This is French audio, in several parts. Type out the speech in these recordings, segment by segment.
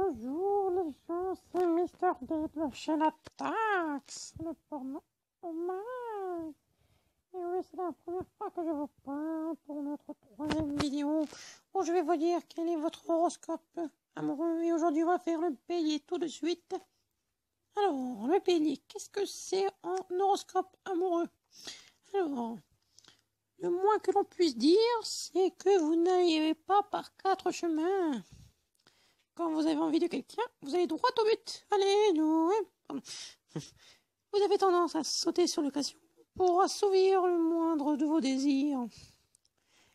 Bonjour les gens, c'est Mister D de la chaîne Attax, le porno hommage. Et oui, c'est la première fois que je vous parle pour notre troisième vidéo où je vais vous dire quel est votre horoscope amoureux. Et aujourd'hui, on va faire le bélier tout de suite. Alors, le bélier, qu'est-ce que c'est en horoscope amoureux? Alors, le moins que l'on puisse dire, c'est que vous n'arrivez pas par quatre chemins. Quand vous avez envie de quelqu'un, vous allez droit au but. Allez, nous. Vous avez tendance à sauter sur l'occasion pour assouvir le moindre de vos désirs.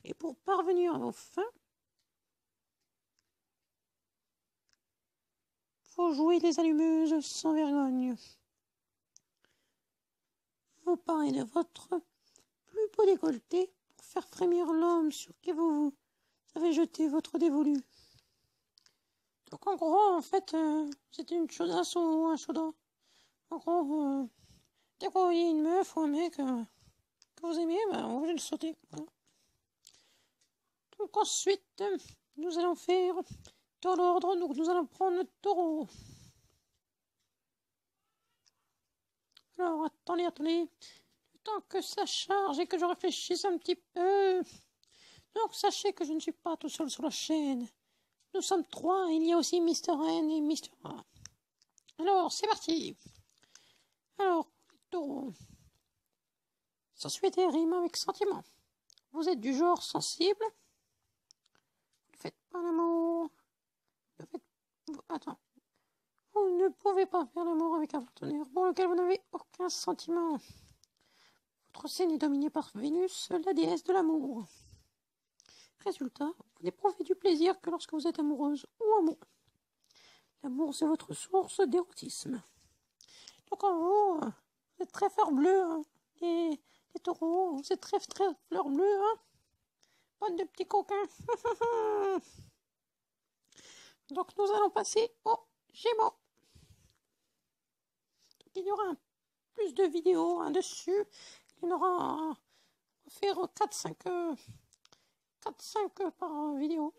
Et pour parvenir à vos fins, faut jouer les allumeuses sans vergogne. Vous parlez de votre plus beau décolleté pour faire frémir l'homme sur qui vous avez jeté votre dévolu. Donc en gros, en fait, c'était une chaudasse ou un chaudin. En gros, dès que vous voyez une meuf ou un mec que vous aimez, vous allez le sauter. Voilà. Donc ensuite, nous allons faire dans l'ordre, donc nous allons prendre le taureau. Alors, attendez. Le temps que ça charge et que je réfléchisse un petit peu. Donc sachez que je ne suis pas tout seul sur la chaîne. Nous sommes trois, il y a aussi Mr. N et Mr. A. Alors, c'est parti. Alors, les taureaux. Sensualité rime avec sentiment. Vous êtes du genre sensible. Vous ne faites pas l'amour. Attends. Vous ne pouvez pas faire l'amour avec un partenaire pour lequel vous n'avez aucun sentiment. Votre signe est dominé par Vénus, la déesse de l'amour. Résultat, vous n'éprouvez du plaisir que lorsque vous êtes amoureuse ou amoureux. L'amour, c'est votre source d'érotisme. Donc en gros, vous êtes très fleur bleue, hein. Les taureaux, vous êtes très fleur bleue, hein. Bande de petits coquins. Donc nous allons passer aux Gémeaux. Donc, il y aura plus de vidéos dessus. Il y en aura, on va faire 4-5 par vidéo.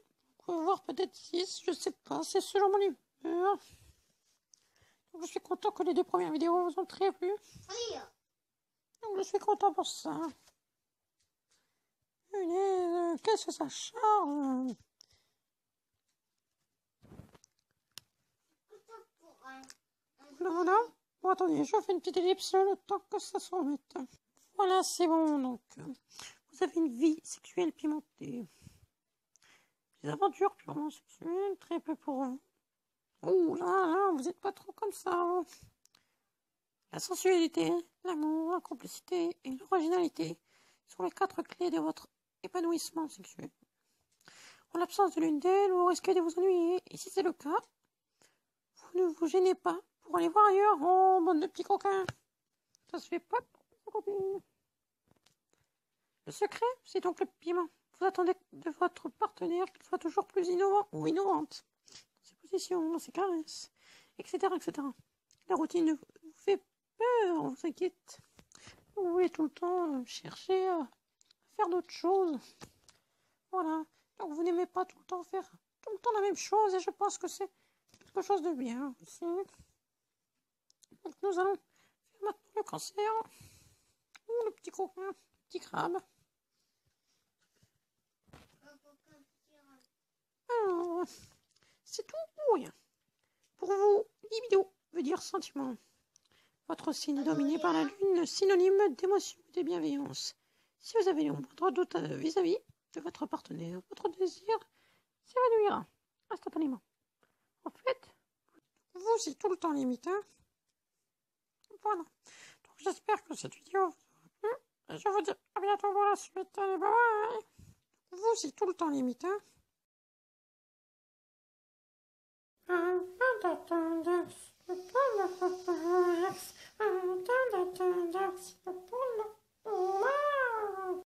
On va voir peut-être 6, je sais pas, c'est selon mon humeur. Donc je suis content que les 2 premières vidéos vous ont très plu. Donc je suis content pour ça. Qu'est-ce que ça charge? Voilà. Bon, attendez, je fais une petite ellipse le temps que ça se remette. Voilà, c'est bon. Donc, vous avez une vie sexuelle pimentée. Des aventures purement sexuelles, très peu pour vous. Oh là, vous n'êtes pas trop comme ça. Hein. La sensualité, l'amour, la complicité et l'originalité sont les 4 clés de votre épanouissement sexuel. En l'absence de l'une d'elles, vous risquez de vous ennuyer. Et si c'est le cas, vous ne vous gênez pas pour aller voir ailleurs. Oh, bande de petits coquins. Ça se fait pas pour sa copine. Le secret, c'est donc le piment. Vous attendez de votre partenaire qu'il soit toujours plus innovant ou innovante dans ses positions, dans ses caresses, etc., etc. La routine vous fait peur, on vous inquiète. Vous voulez tout le temps chercher à faire d'autres choses. Voilà. Donc vous n'aimez pas tout le temps faire tout le temps la même chose et je pense que c'est quelque chose de bien aussi. Donc nous allons faire maintenant le cancer. Ou le petit coquin, le petit crabe. Alors, c'est tout ou rien. Pour vous, libido veut dire sentiment. Votre signe est dominé par la lune, synonyme d'émotion et de bienveillance. Si vous avez le moindre doute vis-à-vis de votre partenaire, votre désir s'évanouira instantanément. En fait, vous, c'est tout le temps limite. Hein. Voilà. Donc j'espère que cette vidéo vous aura plu. Et je vous dis à bientôt pour la suite. Allez, bye bye. Vous, c'est tout le temps limite. Hein.